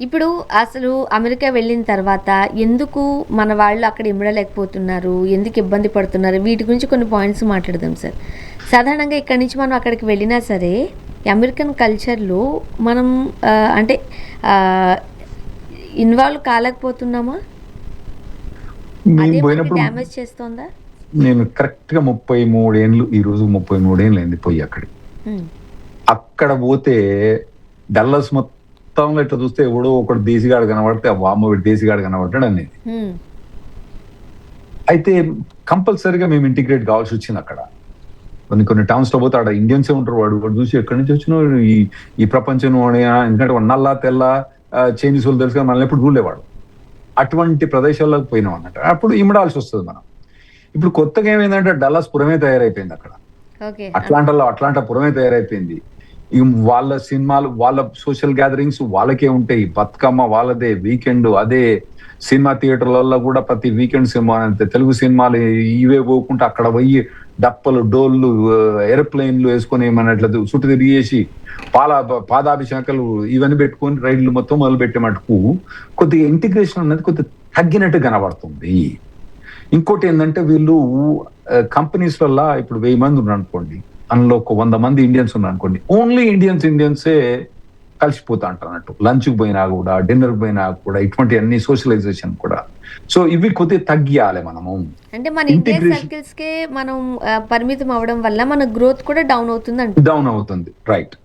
ఇప్పుడు అసలు అమెరికా వెళ్ళిన తర్వాత ఎందుకు మన వాళ్ళు అక్కడ ఇమ్మడలేకపోతున్నారు, ఎందుకు ఇబ్బంది పడుతున్నారు, వీటి గురించి కొన్ని పాయింట్స్ మాట్లాడదాం సార్. సాధారణంగా ఇక్కడి నుంచి మనం అక్కడికి వెళ్ళినా సరే అమెరికన్ కల్చర్లో మనం అంటే ఇన్వాల్వ్ కాలేకపోతున్నామా, మేము అదే మనకి పోయినప్పుడు డ్యామేజ్ చేస్తోందా? నేను కరెక్ట్గా 33 ఏళ్ళు, ఈ రోజు 33 ఏళ్ళు అయింది పోయి అక్కడికి. హ్మ్. అక్కడ పోతే డల్లస్ మొత్తంలో ఇట్లా చూస్తే ఎవడో ఒకడు దేశీగాడు కనబడితే వామ్మో వీడు దేశీగాడు కనబడ్డాడు అనేది. హ్మ్. అయితే కంపల్సరీగా మేము ఇంటిగ్రేట్ కావాల్సి వచ్చింది అక్కడ. కొన్ని టౌన్స్ లో పోతే ఆడ ఇండియన్సే ఉంటారు. వాడు చూసి ఎక్కడి నుంచి వచ్చినావు ఈ ప్రపంచం ఎందుకంటే వాడు నల్ల తెల్ల చైనీస్ వాళ్ళు తెలుసు కదా, మనల్ని ఎప్పుడు చూడలేవాడు. అటువంటి ప్రదేశాల్లోకి పోయినాం అన్నట్టు. అప్పుడు ఇమ్మడాల్సి వస్తుంది మనం. ఇప్పుడు కొత్తగా ఏమైందంటే డల్లాస్ పురమే తయారైపోయింది అక్కడ. ఓకే. అట్లాంటా పురమే తయారైపోయింది. ఈ వాళ్ళ సినిమాలు, వాళ్ళ సోషల్ గ్యాదరింగ్స్ వాళ్ళకే ఉంటాయి. బతుకమ్మ వాళ్ళదే, వీకెండ్ అదే. సినిమా థియేటర్లలో కూడా ప్రతి వీకెండ్ సినిమా అంతే. తెలుగు సినిమాలు ఇవే పోకుండా అక్కడ పోయి డప్పలు, డోళ్ళు, ఏరోప్లేన్లు వేసుకొని ఏమన్నట్లు చుట్టూ తిరిగేసి పాదాభిషేకాలు ఇవన్నీ పెట్టుకొని రైళ్లు మొత్తం మొదలు పెట్టే మటుకు కొద్దిగా ఇంటిగ్రేషన్ అనేది కొద్దిగా తగ్గినట్టు కనబడుతుంది. ఇంకోటి ఏంటంటే వీళ్ళు కంపెనీస్ వల్ల ఇప్పుడు 1000 మంది ఉన్నారు అనుకోండి, అందులో ఒక 100 మంది ఇండియన్స్ ఉన్నారు అనుకోండి, ఓన్లీ ఇండియన్సే కలిసిపోతా అంటారు అన్నట్టు. లంచ్కి పోయినా కూడా, డిన్నర్కి పోయినా కూడా, ఇటువంటి అన్ని సోషలైజేషన్ కూడా. సో ఇవి కొద్దిగా తగ్గియాలి మనము. అంటే మన ఇండియన్ సర్కిల్స్కే మనం పరిమితం అవ్వడం వల్ల మన గ్రోత్ కూడా డౌన్ అవుతుంది డౌన్ అవుతుంది. రైట్.